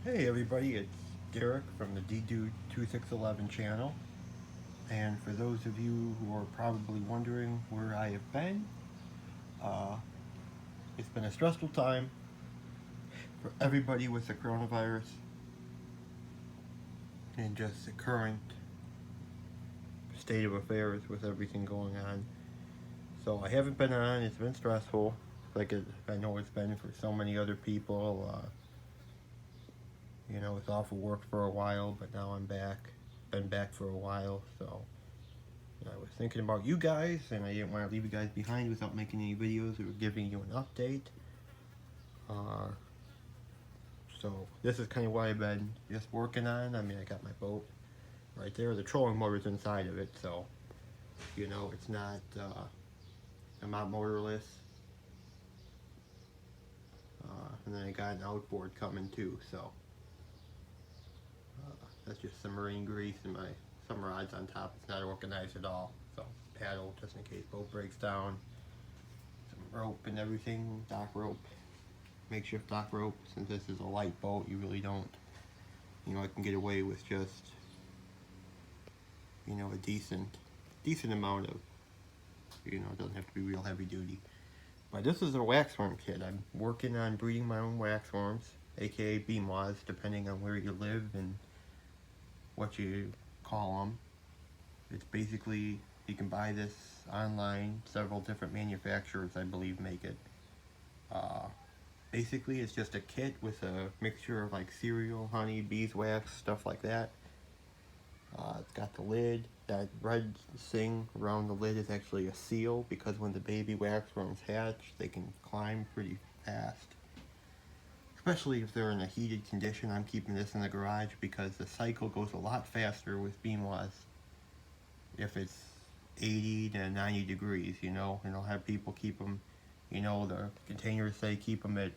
Hey everybody, it's Derek from the DDude2611 channel. And for those of you who are probably wondering where I have been, uh, it's been a stressful time for everybody with the coronavirus and just the current state of affairs with everything going on. So I haven't been on, it's been stressful, I know it's been for so many other people. It's off of work for a while, but now I'm back. Been back for a while, so I was thinking about you guys, and I didn't want to leave you guys behind without making any videos or giving you an update. Uh, so this is kind of what I've been just working on. I mean, I got my boat right there. The trolling motor's inside of it, so it's not. I'm not motorless. And then I got an outboard coming too, so that's just some marine grease and some rods on top. It's not organized at all, so paddle just in case boat breaks down. Some rope and everything, dock rope. Makeshift dock rope. Since this is a light boat, you really don't, I can get away with just, a decent amount of, it doesn't have to be real heavy duty. But this is a waxworm kit. I'm working on breeding my own waxworms, aka bee moths, depending on where you live and what you call them. It's basically, you can buy this online. Several different manufacturers, I believe, make it. Basically, it's just a kit with a mixture of like cereal, honey, beeswax, stuff like that. It's got the lid. That red thing around the lid is actually a seal because when the baby waxworms hatch, they can climb pretty fast. Especially if they're in a heated condition. I'm keeping this in the garage because the cycle goes a lot faster with bee moths if it's 80 to 90 degrees, and I'll have people keep them, the containers say keep them at,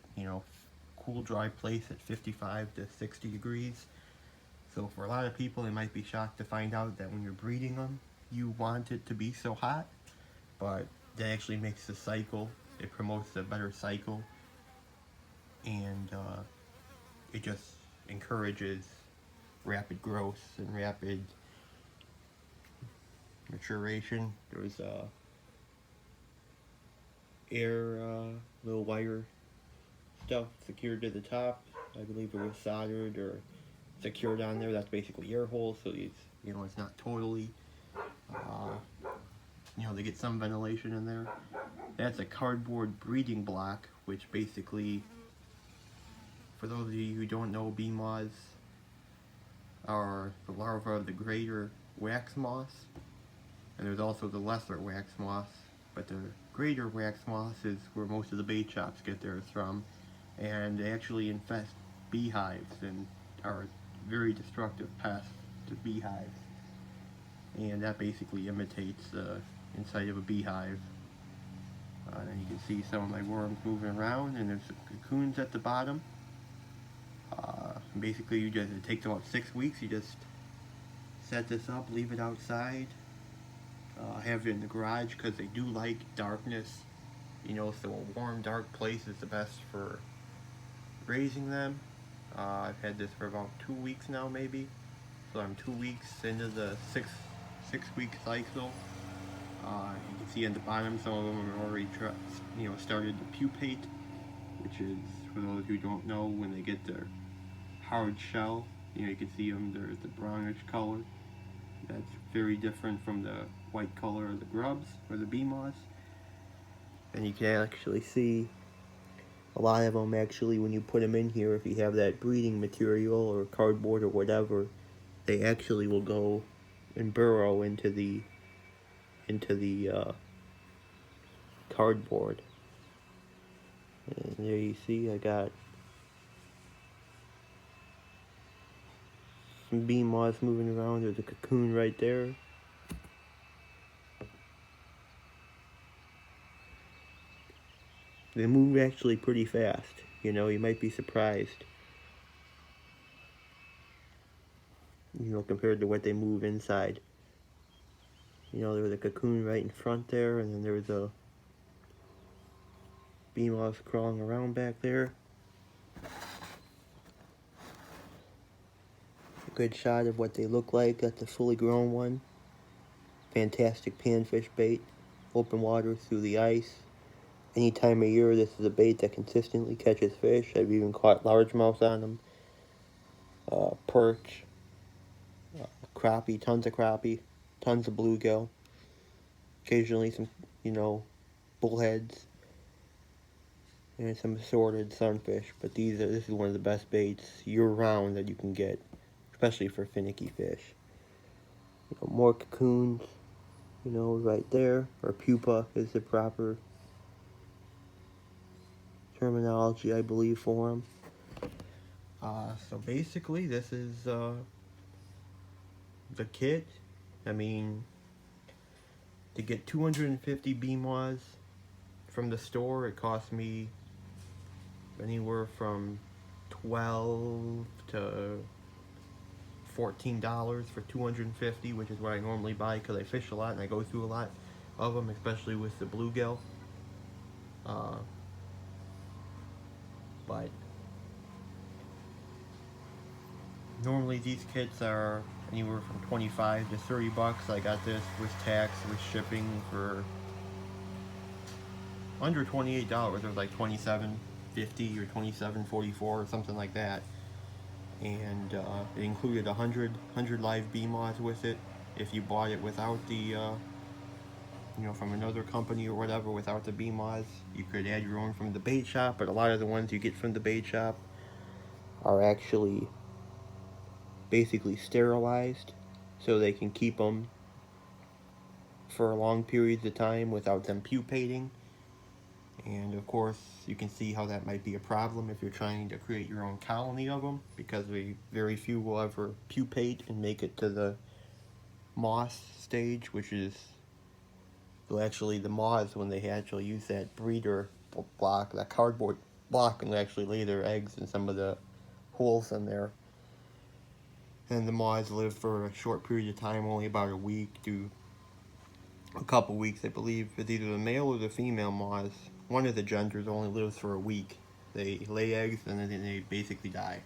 cool dry place at 55 to 60 degrees. So for a lot of people, they might be shocked to find out that when you're breeding them, you want it to be so hot, but that actually makes the cycle, it promotes a better cycle, and it just encourages rapid growth and rapid maturation. There's air little wire stuff secured to the top. I believe it was soldered or secured on there. That's basically air holes, so it's not totally, they get some ventilation in there. That's a cardboard breeding block, which basically, for those of you who don't know, bee moths are the larvae of the greater wax moths, and there's also the lesser wax moths, but the greater wax moths is where most of the bait shops get theirs from, and they actually infest beehives and are very destructive pests to beehives. And that basically imitates the inside of a beehive. And you can see some of my worms moving around, and there's some cocoons at the bottom. Basically, it takes about 6 weeks. You just set this up, leave it outside. Have it in the garage because they do like darkness. So a warm, dark place is the best for raising them. I've had this for about 2 weeks now, maybe. So I'm 2 weeks into the six-week cycle. You can see at the bottom, some of them are already started to pupate, which is, for those who don't know, when they get their hard shell. You can see them, they're the brownish color. That's very different from the white color of the grubs or the bee moths. And you can actually see a lot of them actually when you put them in here, if you have that breeding material or cardboard or whatever, they actually will go and burrow into the cardboard. And there you see I got some bee moths moving around. There's a cocoon right there. They move actually pretty fast. You might be surprised. Compared to what they move inside. There was a cocoon right in front there, and then there was a bee moth crawling around back there. Good shot of what they look like. That's a fully grown one. Fantastic panfish bait. Open water through the ice. Any time of year, this is a bait that consistently catches fish. I've even caught largemouth on them. Perch, crappie, tons of bluegill. Occasionally some, bullheads, and some assorted sunfish. But this is one of the best baits year-round that you can get, especially for finicky fish. More cocoons, right there, or pupa is the proper terminology, I believe, for them. So basically, this is the kit. I mean, to get 250 BMAWs from the store, it cost me anywhere from $12 to $14 for 250, which is what I normally buy because I fish a lot and I go through a lot of them, especially with the bluegill. But normally these kits are anywhere from 25 to 30 bucks. I got this with tax, with shipping for under $28. It was like $27.50 or $27.44 or something like that. And it included 100 live BMAWs with it. If you bought it without the, from another company or whatever, without the BMAWs, you could add your own from the bait shop. But a lot of the ones you get from the bait shop are actually basically sterilized, so they can keep them for long periods of time without them pupating. And of course, you can see how that might be a problem if you're trying to create your own colony of them, because very few will ever pupate and make it to the moss stage, which is, well, actually the moths, when they actually use that breeder block, that cardboard block, and they actually lay their eggs in some of the holes in there. And the moths live for a short period of time, only about a week to a couple weeks, I believe. It's either the male or the female moths. One of the genders only lives for a week. They lay eggs and then they basically die.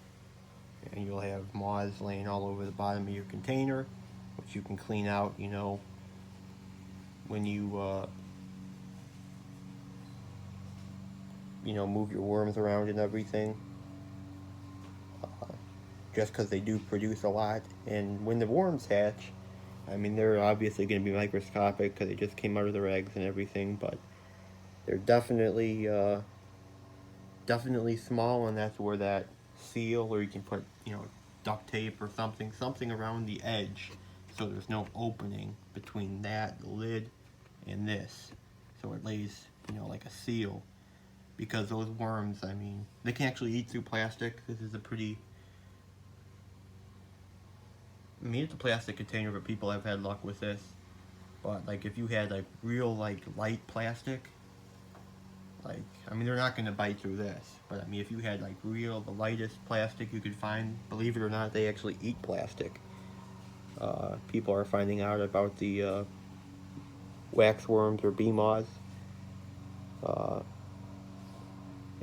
And you'll have moths laying all over the bottom of your container, which you can clean out, when you, move your worms around and everything. Just because they do produce a lot. And when the worms hatch, I mean, they're obviously going to be microscopic because they just came out of their eggs and everything, but they're definitely small, and that's where that seal, or you can put, duct tape or something around the edge, so there's no opening between that, the lid, and this, so it lays, like a seal, because those worms, I mean, they can actually eat through plastic. This is it's a plastic container, but people have had luck with this. But like, if you had like real like light plastic, like, I mean, they're not going to bite through this, but I mean, if you had like the lightest plastic you could find, believe it or not, they actually eat plastic. People are finding out about the waxworms or bee moths.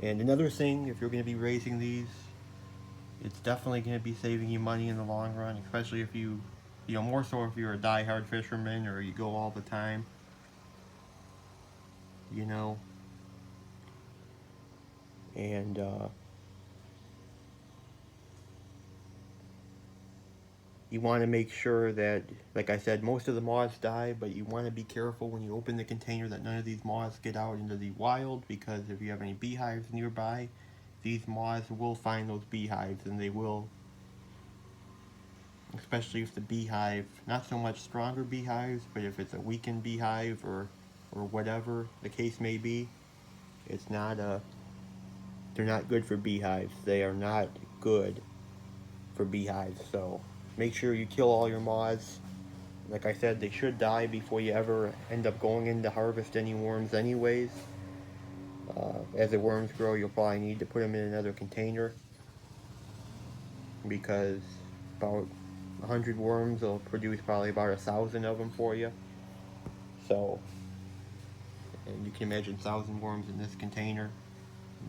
And another thing, if you're going to be raising these, it's definitely going to be saving you money in the long run, especially if more so if you're a die-hard fisherman or you go all the time, and you want to make sure that, like I said, most of the moths die, but you want to be careful when you open the container that none of these moths get out into the wild, because if you have any beehives nearby, these moths will find those beehives, and they will, especially if the beehive, not so much stronger beehives, but if it's a weakened beehive or whatever the case may be, they're not good for beehives. They are not good for beehives, so make sure you kill all your moths. Like I said, they should die before you ever end up going in to harvest any worms anyways. As the worms grow, you'll probably need to put them in another container, because about 100 worms will produce probably about 1,000 of them for you. So, and you can imagine 1,000 worms in this container.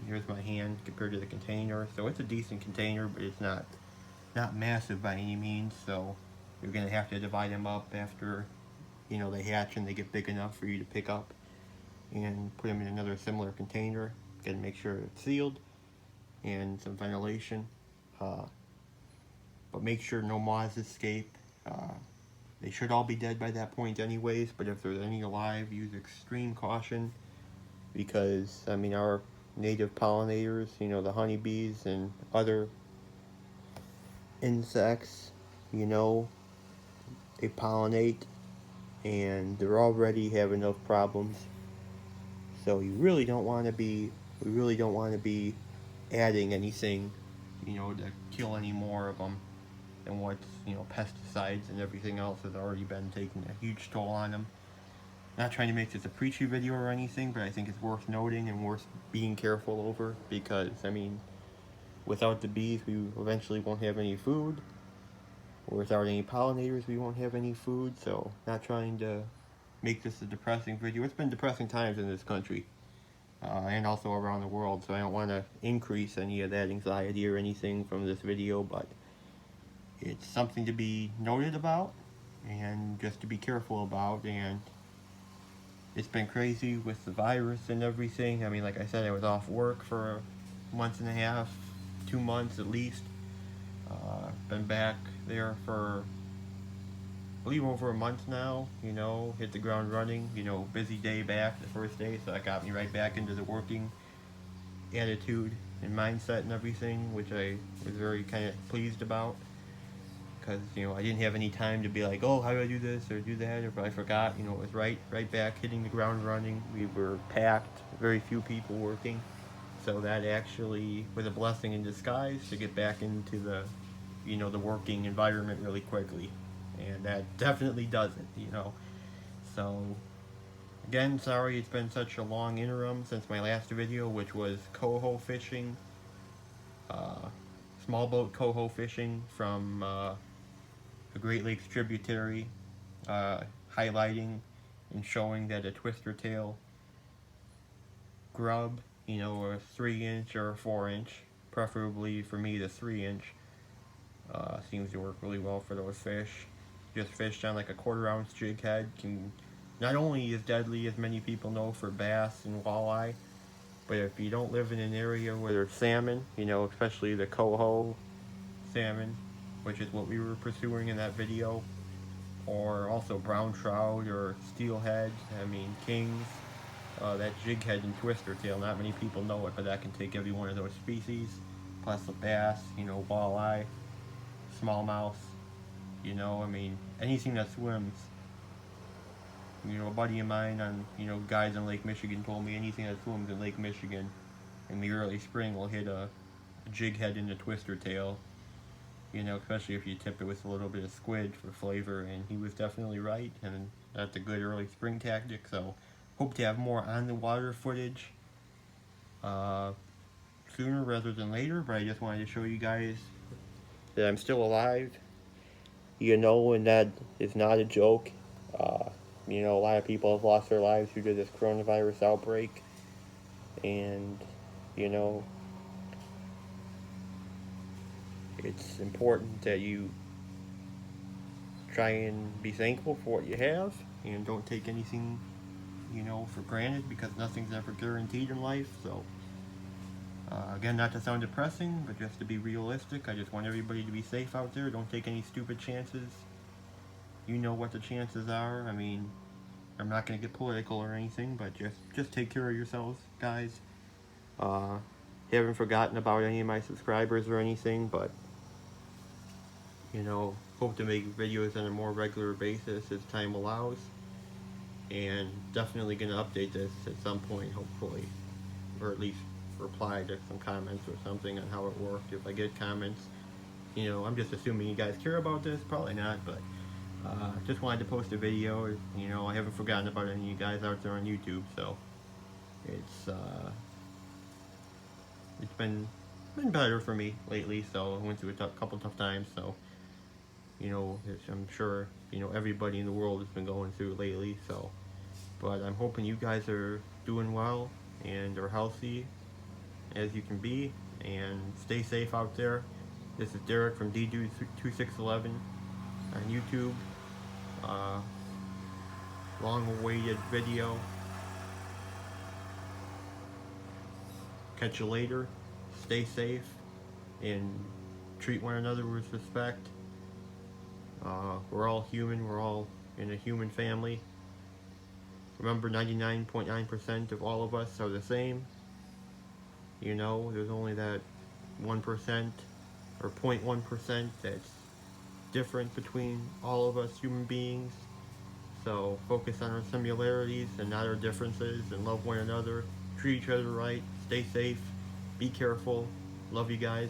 Here's my hand compared to the container. So it's a decent container, but it's not not massive by any means, so you're going to have to divide them up after, you know, they hatch and they get big enough for you to pick up and put them in another similar container. Got to make sure it's sealed and some ventilation. But make sure no moths escape. They should all be dead by that point anyways, but if there's any alive, use extreme caution, because, I mean, our native pollinators, you know, the honeybees and other insects, you know, they pollinate and they're already having enough problems. So we really don't want to be adding anything, you know, to kill any more of them than what's, you know, pesticides and everything else has already been taking a huge toll on them. Not trying to make this a preachy video or anything, but I think it's worth noting and worth being careful over, because, I mean, without the bees, we eventually won't have any food. Or without any pollinators, we won't have any food. So, not trying to make this a depressing video. It's been depressing times in this country, and also around the world, so I don't want to increase any of that anxiety or anything from this video, but it's something to be noted about, and just to be careful about. And it's been crazy with the virus and everything. I mean, like I said, I was off work for a month and a half, 2 months at least. Been back there for, I believe, over a month now, you know, hit the ground running, you know, busy day back the first day, so that got me right back into the working attitude and mindset and everything, which I was very kind of pleased about, because, you know, I didn't have any time to be like, oh, how do I do this or do that, or if I forgot, you know, it was right back hitting the ground running. We were packed, very few people working, so that actually was a blessing in disguise to get back into the, you know, the working environment really quickly, and that definitely does it, you know. So again, sorry it's been such a long interim since my last video, which was coho fishing, small boat coho fishing from the Great Lakes tributary, highlighting and showing that a twister tail grub, you know, a 3-inch or a 4-inch, preferably for me the 3-inch, seems to work really well for those fish. Just fished on like a 1/4 ounce jig head can not only is deadly, as many people know, for bass and walleye, but if you don't live in an area where there's salmon, you know, especially the coho salmon, which is what we were pursuing in that video, or also brown trout or steelhead, I mean kings, that jig head and twister tail, not many people know it, but that can take every one of those species, plus the bass, you know, walleye, smallmouth, you know, I mean, anything that swims. You know, a buddy of mine on, you know, guides in Lake Michigan told me anything that swims in Lake Michigan in the early spring will hit a jig head and a twister tail, you know, especially if you tip it with a little bit of squid for flavor, and he was definitely right, and that's a good early spring tactic. So hope to have more on the water footage sooner rather than later, but I just wanted to show you guys that I'm still alive, you know, and that is not a joke. You know, a lot of people have lost their lives due to this coronavirus outbreak, and, you know, it's important that you try and be thankful for what you have, and don't take anything, you know, for granted, because nothing's ever guaranteed in life. So, again, not to sound depressing, but just to be realistic, I just want everybody to be safe out there. Don't take any stupid chances. You know what the chances are. I mean, I'm not going to get political or anything, but just take care of yourselves, guys. Haven't forgotten about any of my subscribers or anything, but, you know, hope to make videos on a more regular basis as time allows, and definitely going to update this at some point, hopefully, or at least reply to some comments or something on how it worked if I get comments. You know, I'm just assuming you guys care about this, probably not, but just wanted to post a video. You know, I haven't forgotten about any of you guys out there on YouTube, so it's been better for me lately. So I went through a couple tough times, so, you know, I'm sure, you know, everybody in the world has been going through it lately. So, but I'm hoping you guys are doing well and are healthy as you can be, and stay safe out there. This is Derek from DDude2611 on YouTube. Long-awaited video. Catch you later. Stay safe and treat one another with respect. We're all human. We're all in a human family. Remember, 99.9% of all of us are the same. You know, there's only that 1% or 0.1% that's different between all of us human beings. So focus on our similarities and not our differences, and love one another. Treat each other right. Stay safe. Be careful. Love you guys.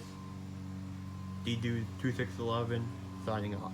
DDude2611 signing off.